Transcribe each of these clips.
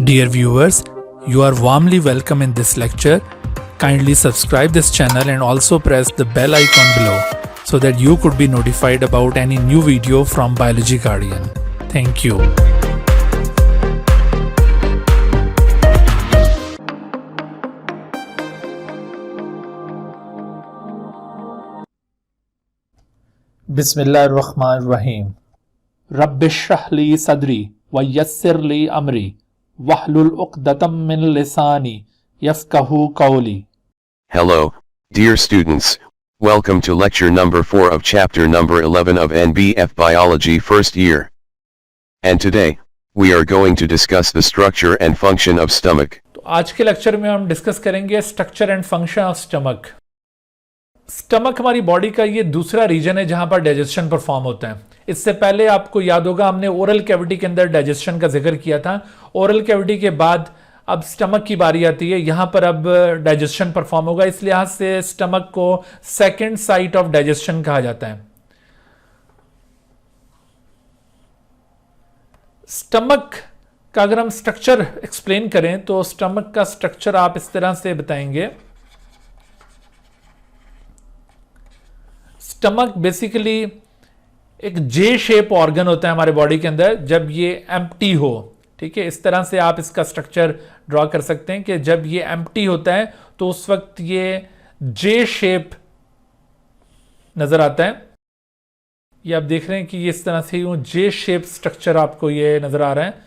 Dear viewers, you are warmly welcome in this lecture. Kindly subscribe this channel and also press the bell icon below so that you could be notified about any new video from Biology Guardian. Thank you. बिस्मिल्लाहिर्रहमानिर्रहीम। रब्बिश्रह ली सदरी व यस्सिर ली अमरी वहलुल उक़दतम मिन लिसानी यफ़क़हू क़ौली। Hello, dear students, welcome to lecture number 4 of chapter number 11 of NBF Biology first year. And today, we are going to discuss the structure and function of stomach. तो आज के lecture में हम discuss करेंगे structure and function of stomach. Stomach हमारी body का ये दूसरा रीजन है जहां पर डाइजेशन परफॉर्म होता है। इससे पहले आपको याद होगा हमने ओरल कैविटी के अंदर डाइजेशन का जिक्र किया था। ओरल कैविटी के बाद अब स्टमक की बारी आती है, यहां पर अब डाइजेशन परफॉर्म होगा। इस लिहाज से स्टमक को सेकंड साइट ऑफ डाइजेशन कहा जाता है। स्टमक का अगर हम स्ट्रक्चर एक्सप्लेन करें तो स्टमक का स्ट्रक्चर आप इस तरह से बताएंगे। स्टमक बेसिकली एक जे शेप ऑर्गन होता है हमारे बॉडी के अंदर जब ये एम्प्टी हो। ठीक है, इस तरह से आप इसका स्ट्रक्चर ड्रॉ कर सकते हैं कि जब ये एम्प्टी होता है तो उस वक्त ये जे शेप नजर आता है। ये आप देख रहे हैं कि ये इस तरह से यूं जे शेप स्ट्रक्चर आपको ये नजर आ रहा है।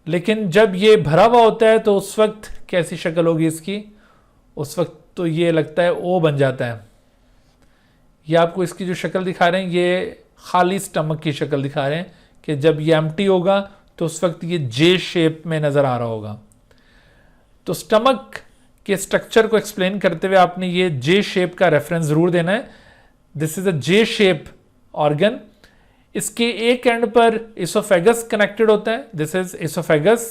लेकिन जब ये भरा हुआ होता है तो उस वक्त कैसी शक्ल होगी इसकी? उस वक्त तो ये लगता है ओ बन जाता है। ये आपको इसकी जो शक्ल दिखा रहे हैं ये खाली स्टमक की शक्ल दिखा रहे हैं कि जब ये एम्प्टी होगा तो उस वक्त ये जे शेप में नजर आ रहा होगा। तो स्टमक के स्ट्रक्चर को एक्सप्लेन करते हुए आपने ये जे शेप का रेफरेंस जरूर देना है। This is a J shape organ. इसके एक एंड पर इसोफेगस कनेक्टेड होता है। This is oesophagus.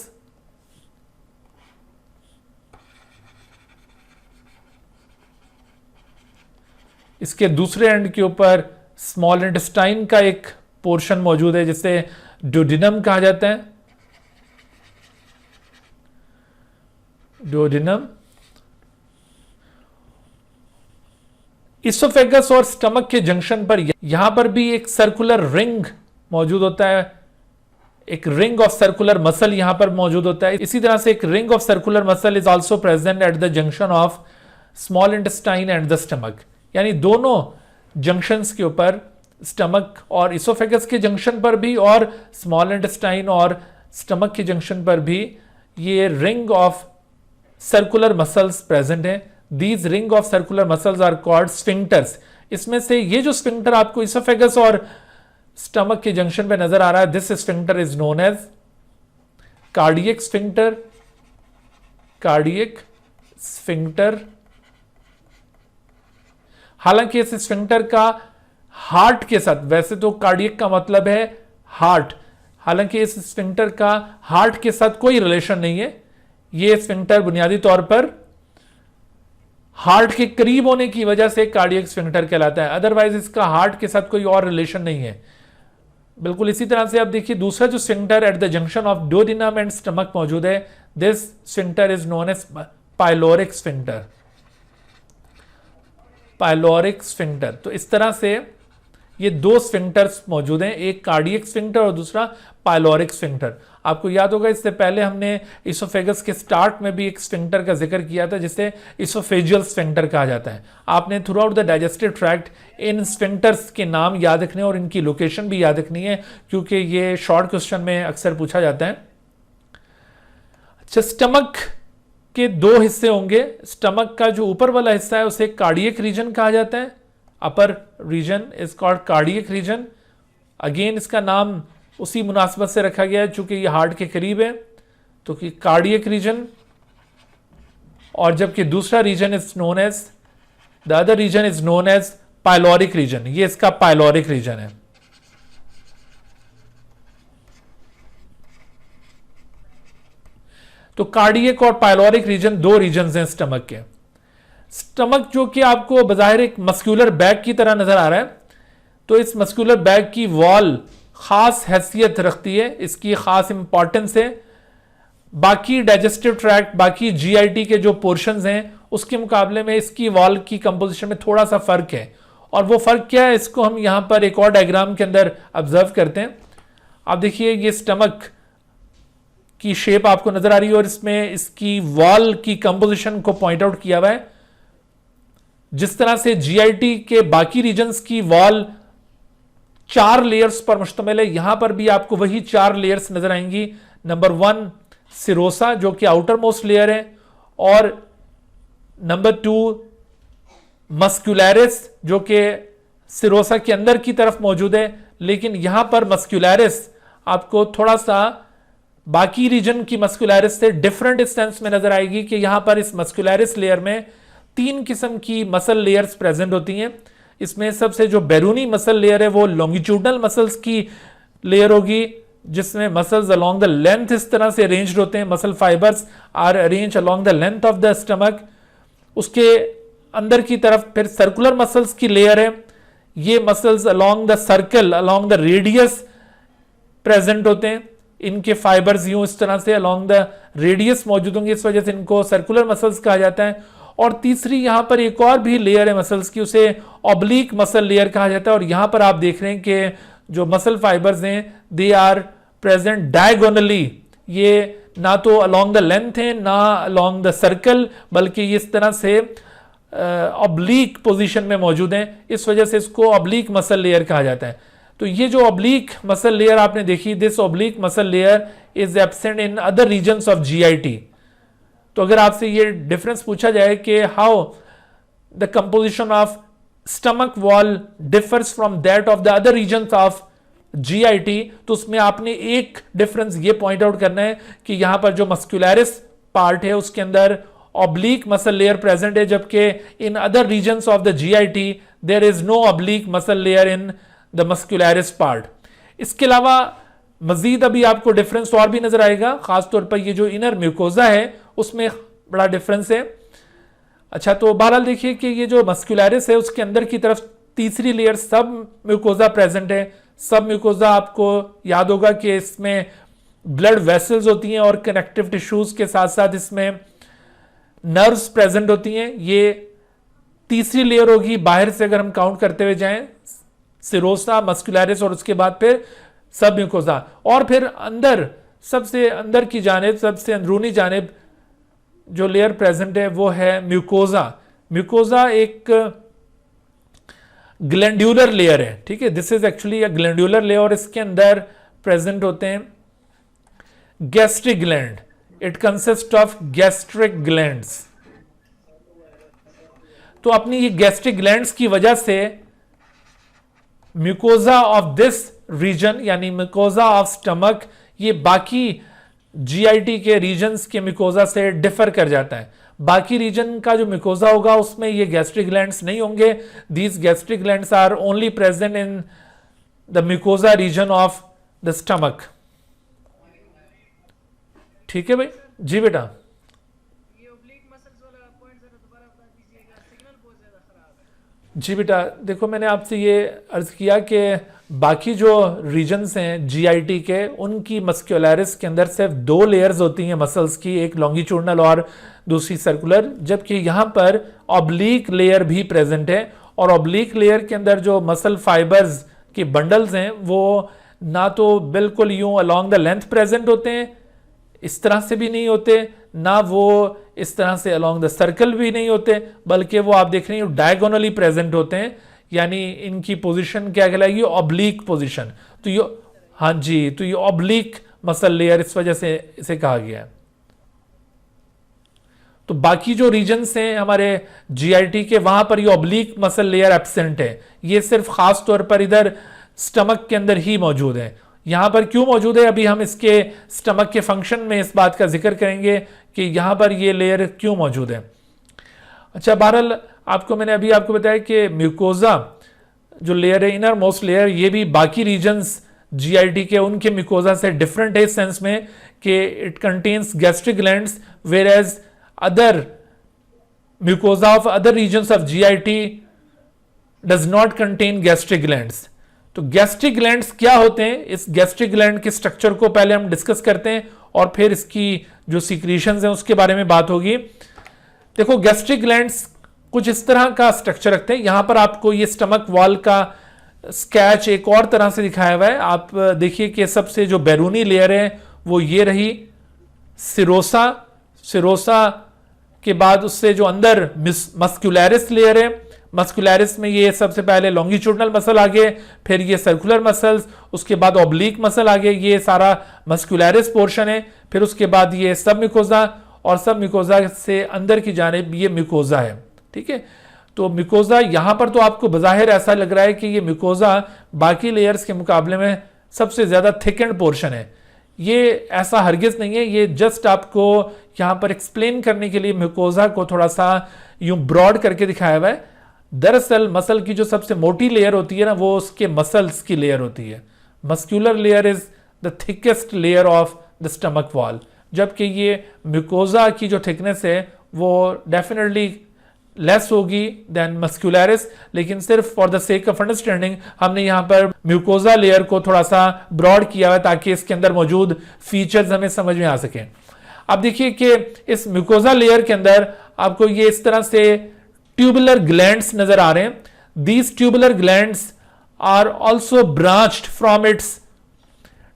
इसके दूसरे एंड के ऊपर स्मॉल इंटेस्टाइन का एक पोर्शन मौजूद है जिसे ड्यूडेनम कहा जाता है। ड्यूडेनम। इसोफेगस और स्टमक के जंक्शन पर यहां पर भी एक सर्कुलर रिंग मौजूद होता है। एक रिंग ऑफ सर्कुलर मसल यहां पर मौजूद होता है। इसी तरह से एक ring of circular muscle is also present at the junction of small intestine and the stomach. यानी दोनों जंक्शंस के ऊपर, स्टमक और इसोफेगस के जंक्शन पर भी और स्मॉल इंटेस्टाइन और स्टमक के जंक्शन पर भी ये ring of circular muscles present हैं। These ring of circular muscles are called sphincters. इसमें से ये जो स्फिंक्टर आपको इसोफेगस और स्टमक के जंक्शन पे नजर आ रहा है, this sphincter is known as cardiac sphincter. Cardiac sphincter. हालांकि इस स्फिंक्टर का हार्ट के साथ, वैसे तो कार्डियक का मतलब है हार्ट, हालांकि इस स्फिंक्टर का हार्ट के साथ कोई रिलेशन नहीं है। यह स्फिंक्टर बुनियादी तौर पर हार्ट के करीब होने की वजह से कार्डियक स्फिंक्टर कहलाता है। अदरवाइज इसका हार्ट के साथ कोई और रिलेशन नहीं है। बिल्कुल इसी तरह से आप देखिए दूसरा जो sphincter at the junction of duodenum and stomach मौजूद है, this sphincter is known as pyloric sphincter. Pyloric sphincter. तो इस तरह से ये दो स्फिंक्टर्स मौजूद हैं, एक कार्डियक स्फिंक्टर और दूसरा पाइलोरिक स्फिंक्टर। आपको याद होगा इससे पहले हमने इसोफेगस के स्टार्ट में भी एक स्फिंक्टर का जिक्र किया था जिसे इसोफेजियल स्फिंक्टर कहा जाता है। आपने through out the digestive tract in sphincters के नाम याद रखने और इनकी लोकेशन भी याद रखनी है क्योंकि ये शॉर्ट क्वेश्चन में अक्सर पूछा जाता है। अच्छा, स्टमक के दो हिस्से होंगे। स्टमक का जो ऊपर वाला हिस्सा है उसे कार्डियक रीजन कहा जाता है। Upper region is called cardiac region. Again इसका नाम उसी मुनासबत से रखा गया है चूंकि ये हार्ट के करीब है, तो कि कार्डियक रीजन। और जबकि दूसरा region is known as, the other region is known as pyloric region. ये इसका पाइलोरिक रीजन है। तो कार्डियक और पाइलोरिक रीजन दो रीजन्स हैं स्टमक के। स्टमक जो कि आपको बज़ाहिर एक मस्कुलर बैग की तरह नजर आ रहा है, तो इस मस्कुलर बैग की वॉल खास हैसियत रखती है, इसकी खास इंपॉर्टेंस है। बाकी डाइजेस्टिव ट्रैक्ट, बाकी जीआईटी के जो पोर्शंस हैं उसके मुकाबले में इसकी वॉल की कंपोजिशन में थोड़ा सा फर्क है। और वो फर्क क्या है, इसको हम यहां पर एक और डायग्राम के अंदर ऑब्जर्व करते हैं। आप देखिए ये स्टमक की शेप आपको नजर आ रही है और इसमें इसकी वॉल की कंपोजिशन को पॉइंट आउट किया हुआ है। जिस तरह से जीआईटी के बाकी रीजन्स की वॉल 4 लेयर्स पर मुश्तमिल है, यहां पर भी आपको वही 4 लेयर्स नजर आएंगी। नंबर 1 सिरोसा जो कि आउटर मोस्ट लेयर है, और नंबर 2 मस्कुलरिस जो कि सिरोसा के अंदर की तरफ मौजूद है। लेकिन यहां पर मस्कुलरिस आपको थोड़ा सा बाकी रीजन की मस्कुलरिस से डिफरेंट सेंस में नजर आएगी कि यहां पर इस मस्कुलरिस लेयर में 3 किस्म की मसल लेयर्स प्रेजेंट होती हैं। इसमें सबसे जो बैरूनी मसल लेयर है वो लॉन्गिट्यूडनल मसल्स की लेयर होगी, जिसमें मसल्स अलोंग द लेंथ इस तरह से अरेंज्ड होते हैं। Muscle fibres are arrange along the length of the stomach. उसके अंदर की तरफ फिर सर्कुलर मसल्स की लेयर है। ये muscles along the circle, along the radius present होते हैं। इनके फाइबर्स यूं इस तरह से अलोंग द रेडियस मौजूद होंगे, इस वजह से इनको सर्कुलर मसल्स कहा जाता है। और तीसरी यहां पर एक और भी लेयर है मसल्स की, उसे ऑब्लिक मसल लेयर कहा जाता है। और यहां पर आप देख रहे हैं कि जो मसल फाइबर्स हैं दे आर प्रेजेंट डायगोनली। ये ना तो अलोंग द लेंथ है ना अलोंग द सर्कल, बल्कि ये इस तरह से ऑब्लिक पोजीशन में मौजूद हैं। इस वजह से इसको ऑब्लिक मसल लेयर कहा जाता है। तो ये जो ऑब्लिक मसल लेयर आपने देखी, this oblique muscle layer is absent in other regions of GIT. तो अगर आपसे ये डिफरेंस पूछा जाए कि how the composition of stomach wall differs from that of the other regions of GIT, तो उसमें आपने एक डिफरेंस ये पॉइंट आउट करना है कि यहां पर जो मस्कुलरिस पार्ट है उसके अंदर ऑब्लिक मसल लेयर प्रेजेंट है, जबकि in other regions of the GIT there is no oblique muscle layer in the muscularis part. इसके अलावा मजीद अभी आपको डिफरेंस और भी नजर आएगा, खासतौर पर ये जो इनर म्यूकोजा है उसमें बड़ा डिफरेंस है। अच्छा, तो बहरहाल देखिए कि ये जो मस्कुलरिस है उसके अंदर की तरफ तीसरी लेयर सब म्यूकोजा प्रेजेंट है। सब म्यूकोजा आपको याद होगा कि इसमें ब्लड वेसल्स होती हैं और कनेक्टिव टिश्यूज के साथ साथ इसमें नर्व्स प्रेजेंट होती हैं। ये तीसरी लेयर होगी बाहर से अगर हम काउंट करते हुए जाएं, सिरोसा, मस्कुलरिस और उसके बाद फिर सब म्यूकोजा। और फिर अंदर सबसे अंदर की जानिब, सबसे अंदरूनी जानिब जो लेयर प्रेजेंट है वो है म्यूकोजा। म्यूकोजा एक ग्लैंड्यूलर लेयर है, ठीक है। This is actually a glandular layer और इसके अंदर प्रेजेंट होते हैं gastric gland. It consist of gastric glands. तो अपनी ये गैस्ट्रिक ग्लैंड्स की वजह से म्यूकोजा ऑफ दिस रीजन यानी म्यूकोजा ऑफ स्टमक ये बाकी जीआईटी के रीजन्स के म्यूकोजा से डिफर कर जाता है। बाकी रीजन का जो म्यूकोजा होगा उसमें ये गैस्ट्रिक ग्लैंड्स नहीं होंगे। These gastric glands are only present in the mucosa region of the stomach. ठीक है भाई? जी बेटा। जी बेटा, देखो मैंने आपसे ये अर्ज किया कि बाकी जो रीजन्स हैं जीआईटी के उनकी मस्कुलरिस के अंदर सिर्फ 2 लेयर्स होती हैं मसल्स की, एक लॉन्गिट्यूडनल और दूसरी सर्कुलर, जबकि यहाँ पर ऑब्लिक लेयर भी प्रेजेंट है। और ऑब्लिक लेयर के अंदर जो मसल फाइबर्स के बंडल्स हैं वो ना तो बिल्कुल यूं अलोंग द लेंथ प्रेजेंट होते हैं, इस तरह से भी नहीं होते, ना वो इस तरह से अलोंग द सर्कल भी नहीं होते, बल्कि वो आप देख रहे हैं डायगोनली प्रेजेंट होते हैं। यानी इनकी पोजीशन क्या कहलाएगी? Oblique position. तो ये, हाँ जी, तो ये ऑब्लिक मसल लेयर इस वजह से इसे कहा गया है। तो बाकी जो रीजन्स हैं हमारे जीआईटी के वहां पर ये ऑब्लिक मसल लेयर एब्सेंट है। ये सिर्फ खास तौर पर इधर स्टमक के अंदर ही मौजूद है। यहां पर क्यों मौजूद है अभी हम इसके स्टमक के फंक्शन में इस बात का जिक्र करेंगे कि यहां पर ये लेयर क्यों मौजूद है। अच्छा, बहरहाल मैंने अभी आपको बताया कि म्यूकोजा जो लेयर है, इनर मोस्ट लेयर, ये भी बाकी रीजन्स जीआईटी के उनके म्यूकोजा से डिफरेंट है इस सेंस में कि it contains gastric glands, whereas other mucosa of other regions of GIT does not contain gastric glands. तो गैस्ट्रिक ग्लैंड्स क्या होते हैं, इस गैस्ट्रिक ग्लैंड के स्ट्रक्चर को पहले हम डिस्कस करते हैं और फिर इसकी जो सीक्रेशंस हैं उसके बारे में बात होगी। देखो गैस्ट्रिक ग्लैंड्स कुछ इस तरह का स्ट्रक्चर रखते हैं। यहां पर आपको ये स्टमक वॉल का स्केच एक और तरह से दिखाया हुआ है। आप देखिए कि सबसे जो बैरूनी लेयर है वो ये रही सिरोसा, सिरोसा के बाद उससे जो अंदर मस्कुलैरिस लेयर है, मस्कुलैरिस में ये सबसे पहले लॉन्गिट्यूडनल मसल आगे, फिर ये सर्कुलर मसल्स, उसके बाद ऑब्लिक मसल आगे, ये सारा मस्कुलैरिस पोर्शन है। फिर उसके बाद ये सब म्यूकोजा और सब म्यूकोजा से अंदर की जानिब ये म्यूकोजा है। ठीक है, तो म्यूकोजा यहां पर तो आपको बज़ाहिर ऐसा लग रहा है कि ये म्यूकोजा बाकी लेयर्स के मुकाबले में सबसे ज्यादा थिकन्ड पोर्शन है। ये ऐसा हरगिज नहीं है, ये जस्ट आपको यहां पर एक्सप्लेन करने के लिए म्यूकोजा को थोड़ा सा यूं ब्रॉड करके दिखाया हुआ है। दरअसल मसल की जो सबसे मोटी लेयर होती है ना, वो उसके मसल्स की लेयर होती है। Muscular layer is the thickest layer of the stomach wall, जबकि ये म्यूकोजा की जो थिकनेस है वो डेफिनेटली लेस होगी देन मस्कुलैरिस, लेकिन सिर्फ for the sake of understanding हमने यहां पर म्यूकोजा लेयर को थोड़ा सा ब्रॉड किया हुआ ताकि इसके अंदर मौजूद फीचर्स हमें समझ में आ सके। अब देखिए कि इस म्यूकोजा लेयर के अंदर आपको ये इस तरह से ट्यूबुलर ग्लैंड्स नजर आ रहे हैं। These tubular glands are also branched from its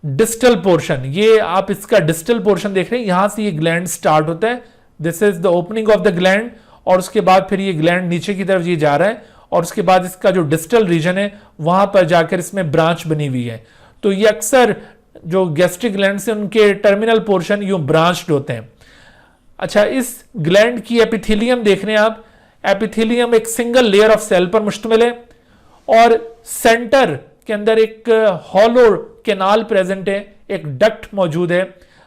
distal portion. ये आप इसका डिस्टल पोर्शन देख रहे हैं, यहां से ये ग्लैंड स्टार्ट होता है, this is the opening of the gland, और उसके बाद फिर ये ग्लैंड नीचे की तरफ ये जा रहा है और उसके बाद इसका जो डिस्टल रीजन है वहां पर जाकर इसमें ब्रांच बनी हुई है। तो ये अक्सर जो गैस्ट्रिक ग्लैंड से उनके टर्मिनल पोर्शन यूं ब्रांच्ड होते हैं। अच्छा, इस ग्लैंड की एपिथेलियम देख रहे हैं आप, एपिथेलियम एक सिंगल लेयर ऑफ सेल पर मुश्तमिल है और सेंटर के अंदर एक हॉलो कैनाल प्रेजेंट है, एक डक्ट मौजूद है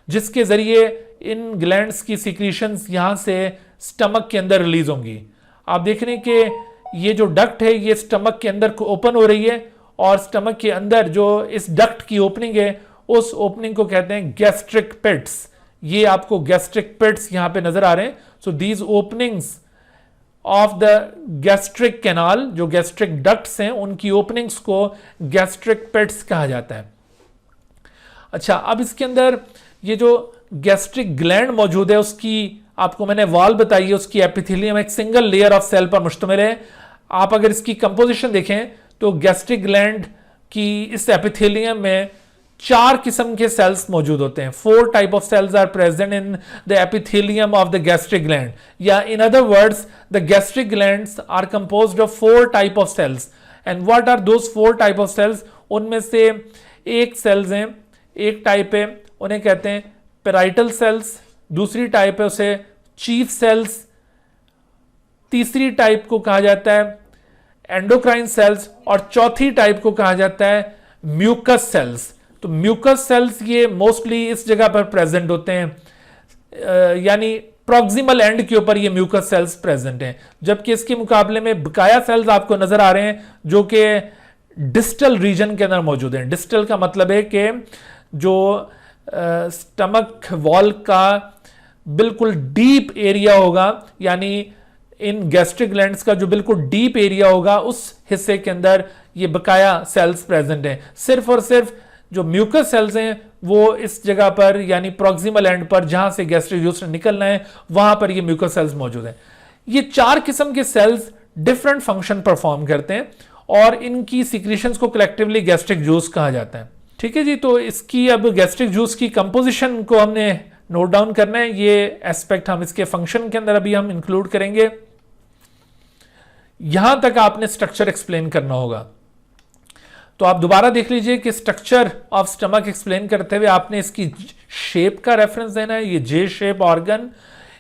जिसके जरिए इन ग्लैंड्स की सीक्रेशंस यहां से स्टमक के अंदर रिलीज होंगी। आप देख रहे हैं कि ये जो डक्ट है ये स्टमक के अंदर ओपन हो रही है और स्टमक के अंदर जो इस डक्ट की ओपनिंग है उस ओपनिंग को कहते हैं गैस्ट्रिक पिट्स। ये आपको गैस्ट्रिक पिट्स यहां पे नजर आ रहे हैं। So these openings of the gastric canal, जो गैस्ट्रिक डक्ट्स हैं उनकी ओपनिंग्स को गैस्ट्रिक पिट्स कहा जाता है। अच्छा, अब इसके अंदर ये जो गैस्ट्रिक ग्लैंड मौजूद है उसकी आपको मैंने वॉल बताई है, उसकी एपिथेलियम एक सिंगल लेयर ऑफ सेल पर मुश्तमिल है। आप अगर इसकी कंपोजिशन देखें तो गैस्ट्रिक ग्लैंड की इस एपिथेलियम में 4 किस्म के सेल्स मौजूद होते हैं। 4 type of cells are present in the epithelium of the gastric gland, या in other words the gastric glands are composed of 4 type of cells. And what are those 4 type of cells? उनमें से एक sales हैं, एक type है उन्हें कहते हैं पेराइटल सेल्स, दूसरी टाइप है उसे चीफ सेल्स, तीसरी टाइप को कहा जाता है एंडोक्राइन सेल्स और चौथी टाइप को कहा जाता है म्यूकस सेल्स। तो म्यूकस सेल्स ये मोस्टली इस जगह पर प्रेजेंट होते हैं, यानी प्रॉक्सिमल एंड के ऊपर ये म्यूकस सेल्स प्रेजेंट हैं, जबकि इसके मुकाबले में बकाया सेल्स आपको नजर आ रहे हैं जो कि डिस्टल रीजन के अंदर मौजूद हैं। डिस्टल का मतलब है कि जो स्टमक वॉल का बिल्कुल डीप एरिया होगा, यानी इन गैस्ट्रिक ग्लैंड्स का जो बिल्कुल डीप एरिया होगा उस हिस्से के अंदर ये बकाया सेल्स प्रेजेंट हैं। सिर्फ और सिर्फ जो म्यूकस सेल्स हैं वो इस जगह पर यानी प्रॉक्सिमल एंड पर जहां से गैस्ट्रिक जूस निकलना है वहां पर ये म्यूकस सेल्स मौजूद हैं। ये 4 किस्म के सेल्स डिफरेंट फंक्शन परफॉर्म करते हैं और इनकी सीक्रेशंस को कलेक्टिवली गैस्ट्रिक जूस कहा जाता है। ठीक है जी, तो इसकी अब गैस्ट्रिक जूस की कंपोजिशन को हमने नोट डाउन करना है। ये एस्पेक्ट हम इसके फंक्शन के अंदर अभी हम इंक्लूड करेंगे। यहां तक आपने स्ट्रक्चर एक्सप्लेन करना होगा, तो आप दोबारा देख लीजिए कि स्ट्रक्चर ऑफ स्टमक एक्सप्लेन करते हुए आपने इसकी शेप का रेफरेंस देना है। ये जे शेप ऑर्गन,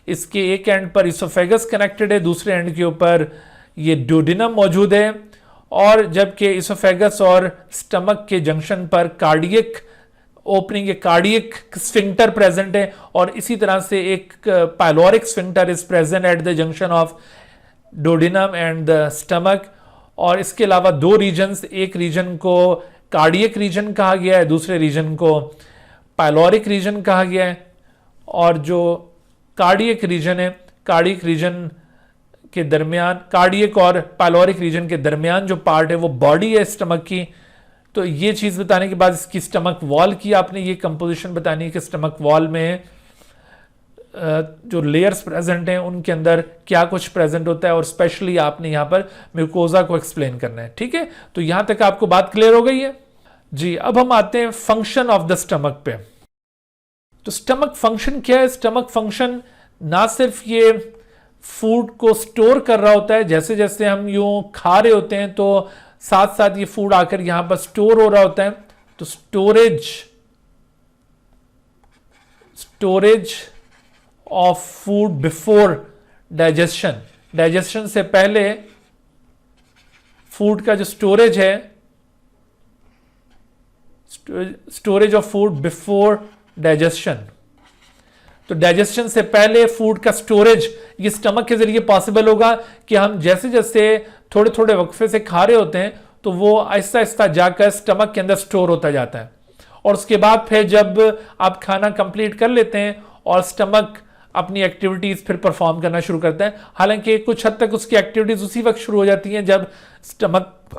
इसके एक एंड पर इसोफेगस कनेक्टेड है, दूसरे एंड के ऊपर ये ड्यूडिनम मौजूद है, और जबकि इसोफेगस और स्टमक के जंक्शन पर cardiac opening, cardiac sphincter present है, और इसी तरह से एक pyloric sphincter is present at the junction of duodenum and the stomach. और इसके अलावा 2 रीजन्स, एक रीजन को कार्डियक रीजन कहा गया है, दूसरे रीजन को पाइलोरिक रीजन कहा गया है। और जो कार्डियक रीजन है, कार्डियक रीजन के दरमियान, कार्डियक और पाइलोरिक रीजन के दरमियान जो पार्ट है वो बॉडी है स्टमक की, तो ये चीज बताने के बाद इसकी स्टमक वॉल की आपने ये कंपोजिशन बतानी है कि स्टमक वॉल में जो लेयर्स प्रेजेंट हैं उनके अंदर क्या कुछ प्रेजेंट होता है, और स्पेशली आपने यहां पर म्यूकोजा को एक्सप्लेन करना है। ठीक है, तो यहां तक आपको बात क्लियर हो गई है जी। अब हम आते हैं फंक्शन ऑफ द स्टमक पे। तो स्टमक फंक्शन क्या है? स्टमक फंक्शन ना सिर्फ ये फूड को स्टोर कर रहा होता है, जैसे जैसे हम यूं खा रहे होते हैं तो साथ साथ ये फूड आकर यहां पर स्टोर हो रहा होता है। तो storage of food before digestion, digestion से पहले फूड का जो स्टोरेज है, storage of food before digestion, तो डाइजेशन से पहले फूड का स्टोरेज ये स्टमक के जरिए पॉसिबल होगा कि हम जैसे जैसे थोड़े थोड़े वक्फे से खा रहे होते हैं तो वो आहिस्ता आहिस्ता जाकर स्टमक के अंदर स्टोर होता जाता है, और उसके बाद फिर जब आप खाना कंप्लीट कर लेते हैं और स्टमक अपनी एक्टिविटीज फिर परफॉर्म करना शुरू करता है। हालांकि कुछ हद तक उसकी एक्टिविटीज उसी वक्त शुरू हो जाती हैं जब स्टमक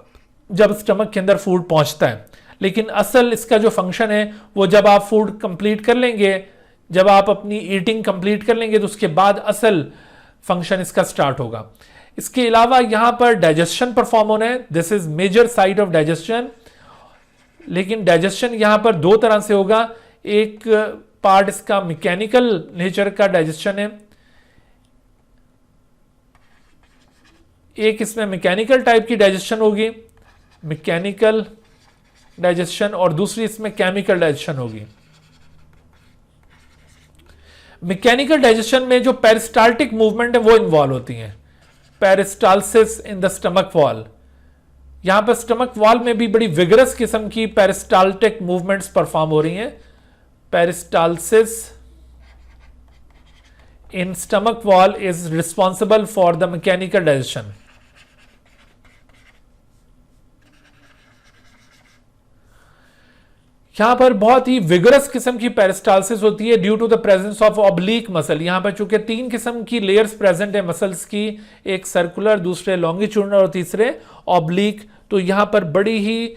के अंदर फूड पहुंचता है, लेकिन असल इसका जो फंक्शन है वो जब आप फूड कंप्लीट कर लेंगे, जब आप अपनी ईटिंग कंप्लीट कर लेंगे तो उसके बाद असल फंक्शन इसका स्टार्ट होगा। इसके अलावा यहां पर डाइजेशन परफॉर्म होना है, this is major site of digestion. लेकिन डाइजेशन यहां पर दो तरह से होगा, एक पार्ट इसका मैकेनिकल नेचर का डाइजेशन है, एक इसमें मैकेनिकल टाइप की डाइजेशन होगी, मैकेनिकल डाइजेशन, और दूसरी इसमें केमिकल डाइजेशन होगी। मैकेनिकल डाइजेशन में जो पेरिस्टाल्टिक मूवमेंट है वो इन्वॉल्व होती हैं, peristalsis in the stomach wall. यहां पर स्टमक वॉल में भी बड़ी विगरस किस्म की पेरिस्टाल्टिक मूवमेंट्स परफॉर्म हो रही हैं। Peristalsis in stomach wall is responsible for the mechanical digestion. यहां पर बहुत ही विगरस किस्म की पेरिस्टालसिस होती है due to the presence of oblique muscle. यहां पर चूंकि तीन किस्म की लेयर्स प्रेजेंट है मसल्स की, एक सर्कुलर, दूसरे लॉन्गिट्यूडनल और तीसरे ऑब्लिक, तो यहां पर बड़ी ही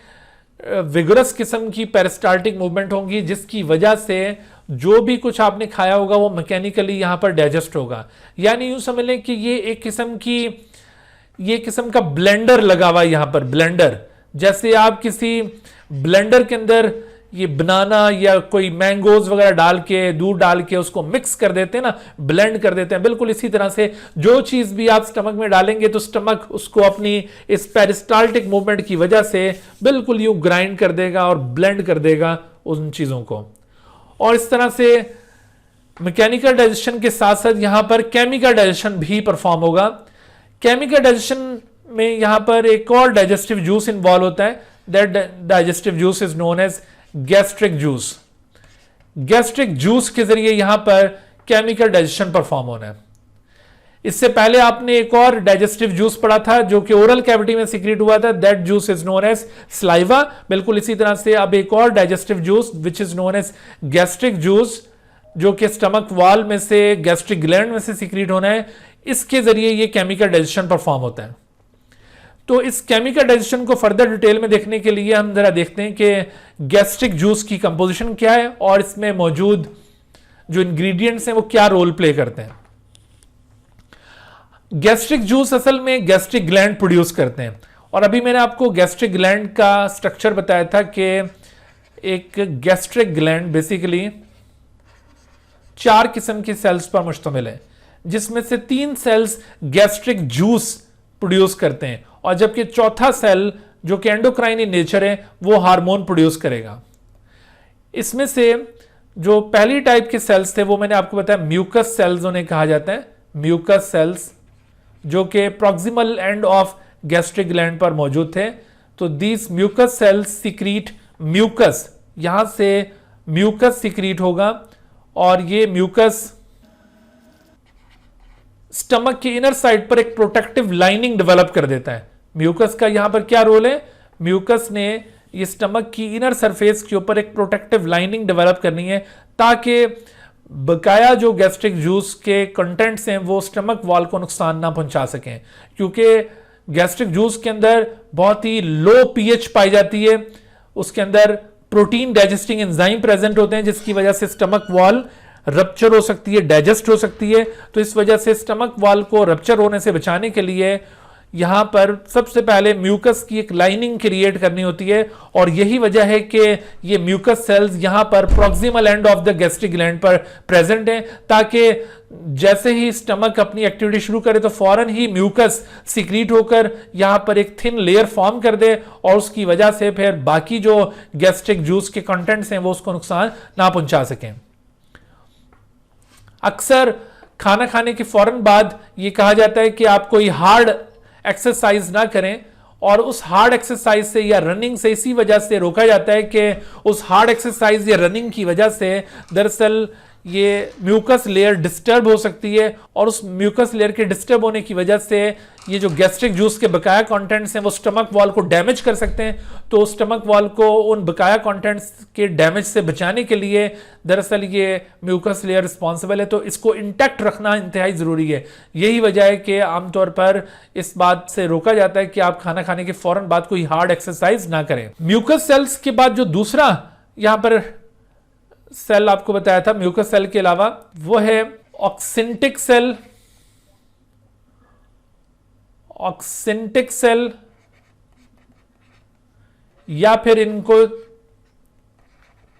विगरस किस्म की पेरिस्टाल्टिक मूवमेंट होंगी, जिसकी वजह से जो भी कुछ आपने खाया होगा वो मैकेनिकली यहां पर डाइजेस्ट होगा। यानी यूं समझ लें कि ये एक किस्म का ब्लेंडर लगा हुआ है यहां पर, ब्लेंडर। जैसे आप किसी ब्लेंडर के अंदर ये बनाना या कोई मैंगोज वगैरह डाल के, दूध डाल के उसको मिक्स कर देते हैं ना, ब्लेंड कर देते हैं, बिल्कुल इसी तरह से जो चीज भी आप स्टमक में डालेंगे तो स्टमक उसको अपनी इस पेरिस्टाल्टिक मूवमेंट की वजह से बिल्कुल यूं ग्राइंड कर देगा और ब्लेंड कर देगा उन चीजों को। और इस तरह से मैकेनिकल डाइजेशन के साथ साथ यहां पर केमिकल डाइजेशन भी परफॉर्म होगा। केमिकल डाइजेशन में यहां पर एक और डाइजेस्टिव जूस इन्वॉल्व होता है, that digestive juice is known as gastric juice. Gastric juice के जरिए यहां पर केमिकल डाइजेशन परफॉर्म होना है। इससे पहले आपने एक और डाइजेस्टिव जूस पढ़ा था जो कि ओरल कैविटी में सीक्रेट हुआ था, that juice is known as saliva. बिल्कुल इसी तरह से अब एक और digestive juice which is known as gastric juice, जो कि स्टमक वॉल में से, गैस्ट्रिक ग्लैंड में से सीक्रेट होना है, इसके जरिए ये केमिकल डाइजेशन परफॉर्म होता है। तो इस केमिकल डाइजेशन को फर्दर डिटेल में देखने के लिए हम जरा देखते हैं कि गैस्ट्रिक जूस की कंपोजिशन क्या है और इसमें मौजूद जो इंग्रेडिएंट्स हैं वो क्या रोल प्ले करते हैं। गैस्ट्रिक जूस असल में गैस्ट्रिक ग्लैंड प्रोड्यूस करते हैं, और अभी मैंने आपको गैस्ट्रिक ग्लैंड का स्ट्रक्चर बताया था कि एक गैस्ट्रिक ग्लैंड बेसिकली 4 किस्म की सेल्स पर मुश्तमिल है, जिसमें से 3 सेल्स गैस्ट्रिक जूस प्रोड्यूस करते हैं, और जबकि चौथा सेल जो कि एंडोक्राइन इन नेचर है वो हार्मोन प्रोड्यूस करेगा। इसमें से जो पहली टाइप के सेल्स थे वो मैंने आपको बताया म्यूकस सेल्स उन्हें कहा जाता है, म्यूकस सेल्स जो कि proximal end of gastric gland पर मौजूद थे। तो these mucus cells secrete mucus, यहां से म्यूकस सीक्रीट होगा, और ये म्यूकस स्टमक की इनर साइड पर एक प्रोटेक्टिव लाइनिंग डेवलप कर देता है। म्यूकस का यहां पर क्या रोल है? म्यूकस ने ये स्टमक की इनर सरफेस के ऊपर एक प्रोटेक्टिव लाइनिंग डेवलप करनी है ताकि बकाया जो गैस्ट्रिक जूस के कंटेंट्स हैं वो स्टमक वॉल को नुकसान ना पहुंचा सकें, क्योंकि गैस्ट्रिक जूस के अंदर बहुत ही लो पीएच पाई जाती है, उसके अंदर प्रोटीन डाइजेस्टिंग एंजाइम प्रेजेंट होते हैं, जिसकी वजह से स्टमक वॉल रप्चर हो सकती है, डाइजेस्ट हो सकती है। तो इस वजह से स्टमक वॉल को रप्चर होने से बचाने के लिए यहां पर सबसे पहले म्यूकस की एक लाइनिंग क्रिएट करनी होती है, और यही वजह है कि ये म्यूकस सेल्स यहां पर proximal end of the gastric gland पर प्रेजेंट हैं, ताकि जैसे ही स्टमक अपनी एक्टिविटी शुरू करे तो फौरन ही म्यूकस सिक्रीट होकर यहां पर एक थिन लेयर फॉर्म कर दे, और उसकी वजह से फिर बाकी जो गैस्ट्रिक जूस के कंटेंट्स हैं वो उसको नुकसान ना पहुंचा सकें। अक्सर खाना खाने के फौरन बाद ये कहा जाता है कि आप कोई हार्ड एक्सरसाइज ना करें, और उस हार्ड एक्सरसाइज से या रनिंग से इसी वजह से रोका जाता है कि उस हार्ड एक्सरसाइज या रनिंग की वजह से दरअसल ये म्यूकस लेयर डिस्टर्ब हो सकती है, और उस म्यूकस लेयर के डिस्टर्ब होने की वजह से ये जो गैस्ट्रिक जूस के बकाया कंटेंट्स हैं वो स्टमक वॉल को डैमेज कर सकते हैं। तो स्टमक वॉल को उन बकाया कंटेंट्स के डैमेज से बचाने के लिए दरअसल ये म्यूकस लेयर रिस्पॉन्सिबल है, तो इसको इंटैक्ट रखना इंतहाई ज़रूरी है। यही वजह है कि आमतौर पर इस बात से रोका जाता है कि आप खाना खाने के फौरन बाद कोई हार्ड एक्सरसाइज ना करें। म्यूकस सेल्स के बाद जो दूसरा यहां पर सेल आपको बताया था म्यूकस सेल के अलावा, वो है ऑक्सिंटिक सेल। ऑक्सिंटिक सेल या फिर इनको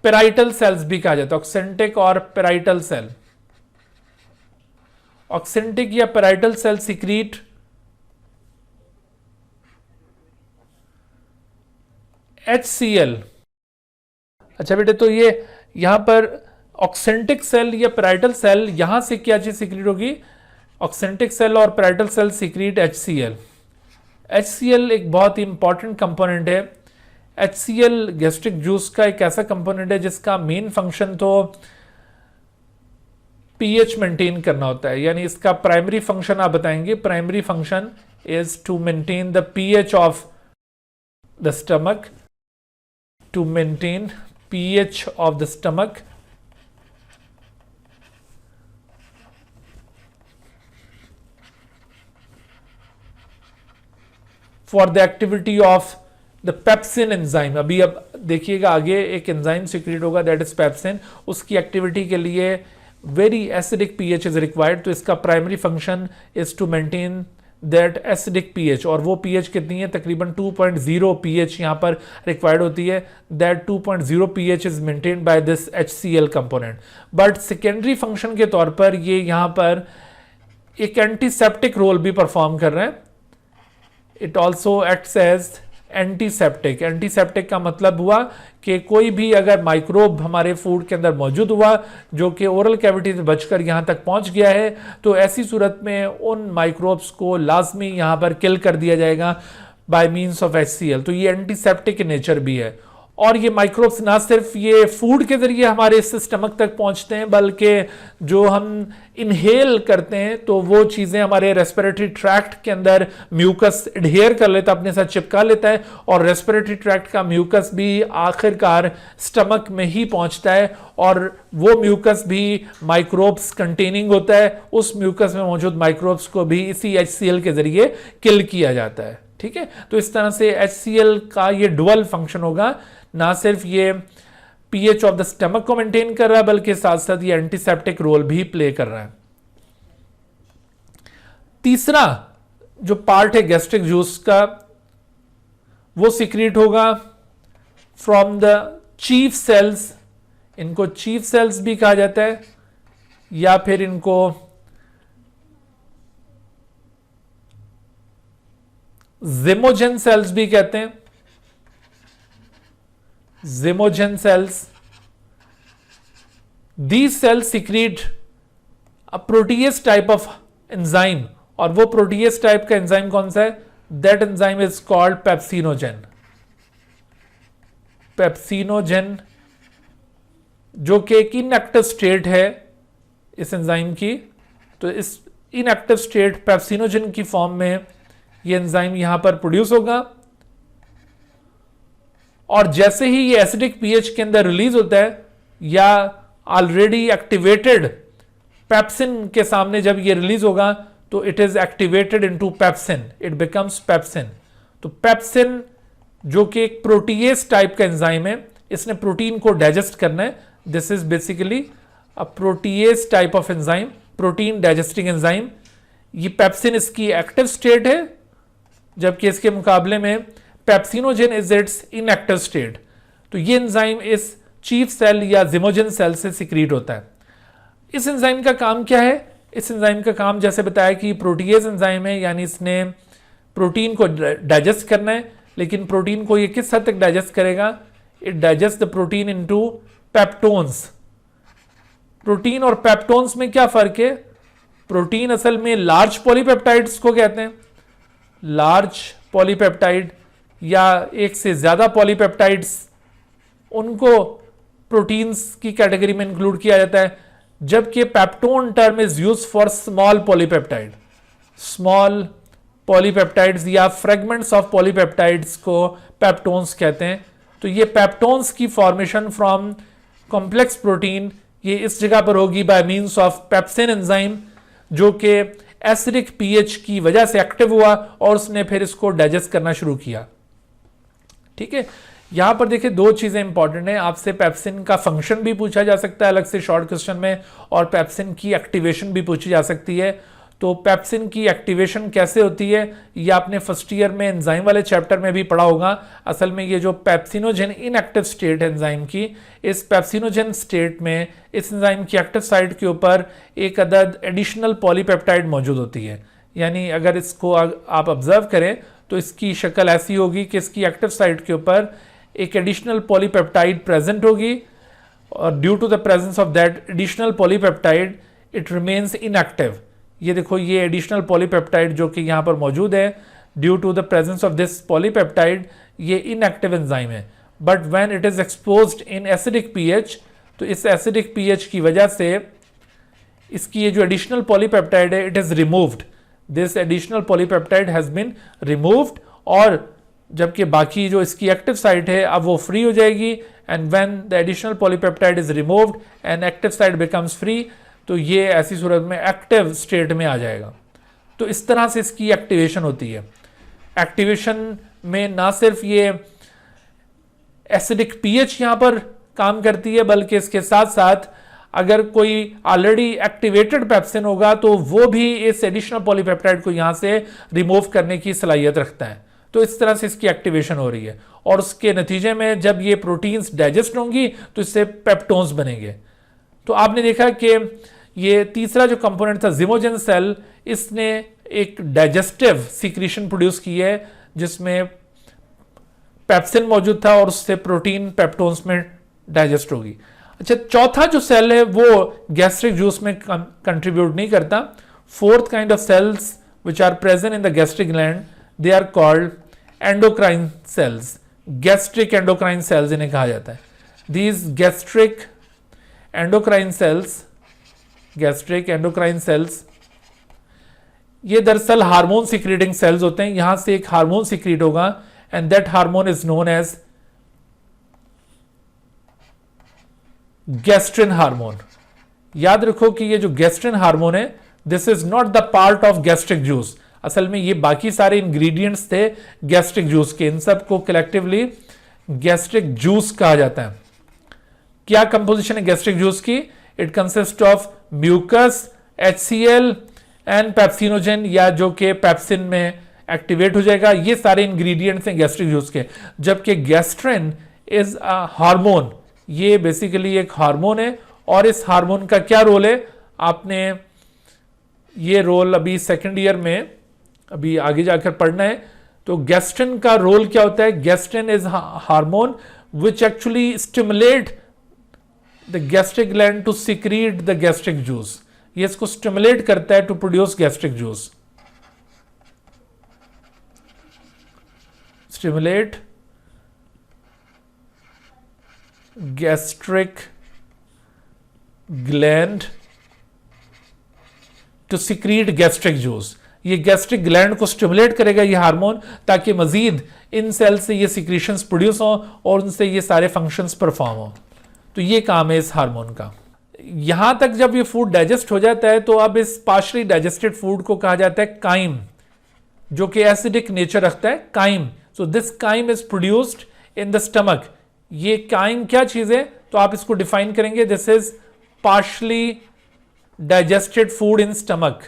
पेराइटल सेल्स भी कहा जाता है, ऑक्सिंटिक और पेराइटल सेल। ऑक्सिंटिक या पेराइटल सेल सिक्रीट HCl। अच्छा बेटे, तो ये यहां पर ऑक्सेंटिक सेल या पेराइटल सेल, यहां से क्या चीज सिक्रीट होगी? ऑक्सेंटिक सेल और parietal cell secrete HCl। HCl एक बहुत ही इंपॉर्टेंट कंपोनेंट है। HCl गैस्ट्रिक जूस का एक ऐसा कंपोनेंट है जिसका मेन फंक्शन तो पीएच मेंटेन करना होता है, यानी इसका प्राइमरी फंक्शन आप बताएंगे। Primary function is to maintain the pH of the stomach, to maintain pH of the stomach, for the activity of the pepsin enzyme। अभी अब देखिएगा आगे एक एंजाइम सिक्रीट होगा दैट इज पेप्सिन, उसकी एक्टिविटी के लिए very acidic pH is required. तो इसका primary function is to maintain that acidic pH, और वो pH कितनी है? तकरीबन 2.0 pH यहाँ पर रिक्वायर्ड होती है। That 2.0 pH is maintained by this HCl component. But secondary function के तौर पर ये यहाँ पर एक एंटीसेप्टिक रोल भी परफॉर्म कर रहे हैं। It also acts as antiseptic. Antiseptic का मतलब हुआ कि कोई भी अगर माइक्रोब हमारे फूड के अंदर मौजूद हुआ जो कि ओरल कैविटी से बचकर यहाँ तक पहुँच गया है, तो ऐसी सूरत में उन माइक्रोब्स को लाजमी यहाँ पर किल कर दिया जाएगा बाय मींस ऑफ HCl। तो ये एंटीसेप्टिक नेचर भी है। और ये माइक्रोब्स ना सिर्फ ये फूड के जरिए हमारे इस स्टमक तक पहुंचते हैं, बल्कि जो हम इनहेल करते हैं तो वो चीज़ें हमारे रेस्पिरेटरी ट्रैक्ट के अंदर म्यूकस एडहेयर कर लेता है, अपने साथ चिपका लेता है, और रेस्पिरेटरी ट्रैक्ट का म्यूकस भी आखिरकार स्टमक में ही पहुंचता है, और वो म्यूकस भी माइक्रोब्स कंटेनिंग होता है। उस म्यूकस में मौजूद माइक्रोब्स को भी इसी HCl के जरिए किल किया जाता है। ठीक है, तो इस तरह से HCl का ये डुअल फंक्शन होगा, ना सिर्फ ये pH ऑफ द स्टमक को मेंटेन कर रहा है बल्कि साथ साथ ये एंटीसेप्टिक रोल भी प्ले कर रहा है। तीसरा जो पार्ट है गैस्ट्रिक जूस का, वो सिक्रीट होगा फ्रॉम द चीफ सेल्स। इनको चीफ सेल्स भी कहा जाता है, या फिर इनको ज़िमोजेन सेल्स भी कहते हैं। Zymogen cells, these cells secrete a protease type of enzyme, और वो प्रोटीएस टाइप का एंजाइम कौन सा है? That enzyme is called pepsinogen. Pepsinogen जो कि एक इनएक्टिव स्टेट है इस एंजाइम की, तो इस इनएक्टिव स्टेट पेप्सिनोजेन की फॉर्म में ये एंजाइम यहां पर प्रोड्यूस होगा, और जैसे ही ये एसिडिक pH के अंदर रिलीज होता है या ऑलरेडी एक्टिवेटेड पेप्सिन के सामने जब ये रिलीज होगा तो it is activated into pepsin, it becomes pepsin. तो पेप्सिन जो कि एक प्रोटीएज टाइप का एंजाइम है, इसने प्रोटीन को डाइजेस्ट करना है। This is basically a protease type of enzyme, protein digesting enzyme. ये पेप्सिन इसकी एक्टिव स्टेट है, जबकि इसके मुकाबले में pepsinogen is it's inactive state. तो ये एंजाइम इस चीफ सेल या जिमोजेन सेल से सिक्रीट होता है। इस एंजाइम का काम क्या है? इस एंजाइम का काम जैसे बताया कि प्रोटीएज एंजाइम है, यानी इसने प्रोटीन को डाइजेस्ट करना है। लेकिन प्रोटीन को ये किस हद तक डाइजेस्ट करेगा? It digest the protein into peptones. Protein और पेप्टोन्स में क्या फर्क है? प्रोटीन असल में लार्ज पॉलीपेप्टाइड्स को कहते हैं। लार्ज पॉलीपेप्टाइड या एक से ज्यादा पॉलीपेप्टाइड्स, उनको प्रोटीन्स की कैटेगरी में इंक्लूड किया जाता है, जबकि peptone term is use for small polypeptide. Small polypeptides या फ्रेगमेंट्स ऑफ पॉलीपेप्टाइड्स को पेप्टोन्स कहते हैं। तो ये पेप्टोन्स की फॉर्मेशन फ्रॉम कॉम्प्लेक्स प्रोटीन ये इस जगह पर होगी by means of pepsin enzyme, जो कि एसिडिक पीएच की वजह से एक्टिव हुआ और उसने फिर इसको डाइजेस्ट करना शुरू किया। ठीक है, यहां पर देखिए दो चीजें इंपॉर्टेंट है। आपसे पेप्सिन का फंक्शन भी पूछा जा सकता है अलग से शॉर्ट क्वेश्चन में, और पेप्सिन की एक्टिवेशन भी पूछी जा सकती है। तो पेप्सिन की एक्टिवेशन कैसे होती है ये आपने फर्स्ट ईयर में एंजाइम वाले चैप्टर में भी पढ़ा होगा। असल में ये जो पेप्सिनोजेन इनएक्टिव स्टेट है एंजाइम की, इस पेप्सिनोजेन स्टेट में इस एंजाइम की एक्टिव साइट के ऊपर एक अदद एडिशनल पॉलीपेप्टाइड मौजूद होती है। यानी अगर इसको आप ऑब्जर्व करें तो इसकी शक्ल ऐसी होगी कि इसकी एक्टिव साइट के ऊपर एक एडिशनल पॉलीपेप्टाइड प्रेजेंट होगी, और due to the presence of that additional polypeptide it remains inactive. ये देखो, ये एडिशनल पॉलीपेप्टाइड जो कि यहाँ पर मौजूद है, due to the presence of this polypeptide ये इनएक्टिव एंजाइम है। But when it is exposed in acidic pH, तो इस एसिडिक पीएच की वजह से इसकी ये जो एडिशनल पॉलीपेप्टाइड है it is removed. This additional polypeptide has been removed, और जबकि बाकी जो इसकी एक्टिव साइट है अब वो फ्री हो जाएगी। And when the additional polypeptide is removed and active site becomes free, तो ये ऐसी सूरत में एक्टिव स्टेट में आ जाएगा। तो इस तरह से इसकी एक्टिवेशन होती है। एक्टिवेशन में ना सिर्फ ये एसिडिक पीएच यहां पर काम करती है, बल्कि इसके साथ साथ अगर कोई ऑलरेडी एक्टिवेटेड पेप्सिन होगा तो वो भी इस एडिशनल पॉलीपेप्टाइड को यहां से रिमूव करने की सलाहियत रखता है। तो इस तरह से इसकी एक्टिवेशन हो रही है, और उसके नतीजे में जब ये प्रोटीन्स डाइजेस्ट होंगी तो इससे पेप्टोन्स बनेंगे। तो आपने देखा कि ये तीसरा जो कंपोनेंट था जिमोजेन सेल, इसने एक डाइजेस्टिव सीक्रेशन प्रोड्यूस की है जिसमें पेप्सिन मौजूद था, और उससे प्रोटीन पेप्टोन्स में डाइजेस्ट होगी। अच्छा, चौथा जो सेल है वो गैस्ट्रिक जूस में कंट्रीब्यूट नहीं करता। Fourth kind of cells which are present in the gastric gland, they are called endocrine cells. Gastric endocrine cells इन्हें कहा जाता है। दीज गैस्ट्रिक एंडोक्राइन सेल्स ये दरअसल हार्मोन सिक्रीटिंग सेल्स होते हैं। यहां से एक हार्मोन सिक्रीट होगा, and that hormone is known as gastrin hormone. याद रखो कि ये जो गैस्ट्रिन हार्मोन है, this is not the part of gastric juice. असल में ये बाकी सारे इंग्रेडिएंट्स थे गैस्ट्रिक जूस के, इन सब को कलेक्टिवली गैस्ट्रिक जूस कहा जाता है। क्या कंपोजिशन है गैस्ट्रिक जूस की? It consist of mucus, HCl and pepsinogen, या जो कि पेप्सिन में एक्टिवेट हो जाएगा। ये सारे इंग्रेडिएंट्स हैं गैस्ट्रिक जूस के। जबकि गैस्ट्रिन इज अ हार्मोन, ये बेसिकली एक हार्मोन है, और इस हार्मोन का क्या रोल है? आपने ये रोल अभी सेकेंड ईयर में अभी आगे जाकर पढ़ना है। तो गैस्ट्रिन का रोल क्या होता है? Gastrin is hormone which actually stimulate the gastric gland to secrete the gastric juice. ये इसको स्टिमुलेट करता है to produce gastric juice. Stimulate gastric gland to secrete gastric juice. ये गैस्ट्रिक ग्लैंड को स्टिमुलेट करेगा ये हार्मोन, ताकि मजीद इन सेल से ये सिक्रीशंस प्रोड्यूस हो और उनसे ये सारे फंक्शंस परफॉर्म हो। तो ये काम है इस हार्मोन का। यहां तक जब ये फूड डाइजेस्ट हो जाता है तो अब इस पार्शली डाइजेस्टेड फूड को कहा जाता है काइम, जो कि एसिडिक नेचर रखता है। Chyme, so this chyme is produced in the stomach. ये काइम क्या चीज है, तो आप इसको डिफाइन करेंगे, this is partially digested food in stomach.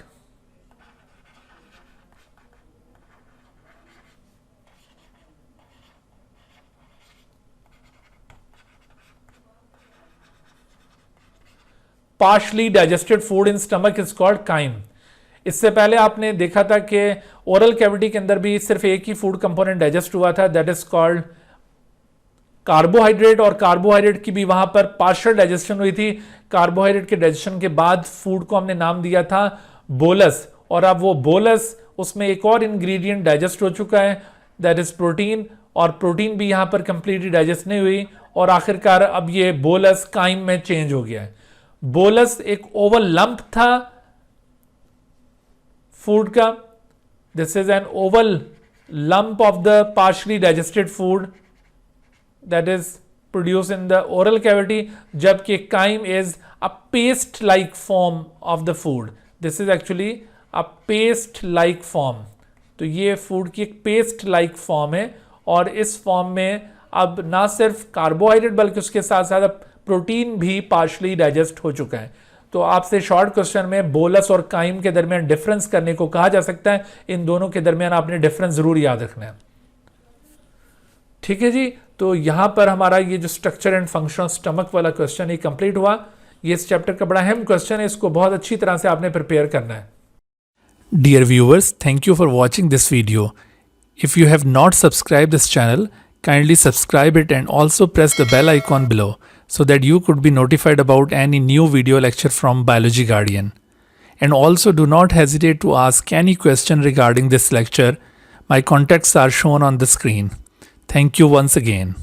Partially digested food in stomach is called chyme. इससे पहले आपने देखा था कि ओरल कैविटी के अंदर भी सिर्फ एक ही फूड कंपोनेंट डाइजेस्ट हुआ था, दैट इज कॉल्ड कार्बोहाइड्रेट, और कार्बोहाइड्रेट की भी वहां पर पार्शियल डाइजेशन हुई थी। कार्बोहाइड्रेट के डाइजेशन के बाद फूड को हमने नाम दिया था बोलस, और अब वो बोलस, उसमें एक और इंग्रेडिएंट डाइजेस्ट हो चुका है, दैट इज प्रोटीन, और प्रोटीन भी यहां पर कंप्लीटली डाइजेस्ट नहीं हुई, और आखिरकार अब ये बोलस काइम में चेंज हो गया है। बोलस एक ओवल लंप था फूड का, this is an oval lump of the partially digested food that is produce in the oral cavity, जबकि chyme is a paste like form of the food. This is actually a paste like form. तो ये food की एक paste like form है, और इस form में अब ना सिर्फ कार्बोहाइड्रेट बल्कि उसके साथ साथ प्रोटीन भी पार्शली डाइजेस्ट हो चुका है। तो आपसे शॉर्ट क्वेश्चन में बोलस और काइम के दरमियान डिफरेंस करने को कहा जा सकता है। इन दोनों के दरमियान आपने डिफरेंस जरूर याद रखना है। ठीक है जी, तो यहां पर हमारा ये जो स्ट्रक्चर एंड फंक्शन स्टमक वाला क्वेश्चन ये कंप्लीट हुआ। ये इस चैप्टर का बड़ा अहम क्वेश्चन है, इसको बहुत अच्छी तरह से आपने प्रिपेयर करना है। Dear viewers, thank you for watching this video. If you have not subscribed this channel, kindly subscribe it and also press the bell icon below so that you could be notified about any new video lecture from Biology Guardian. And also do not hesitate to ask any question regarding this lecture. My contacts are shown on the screen. Thank you once again.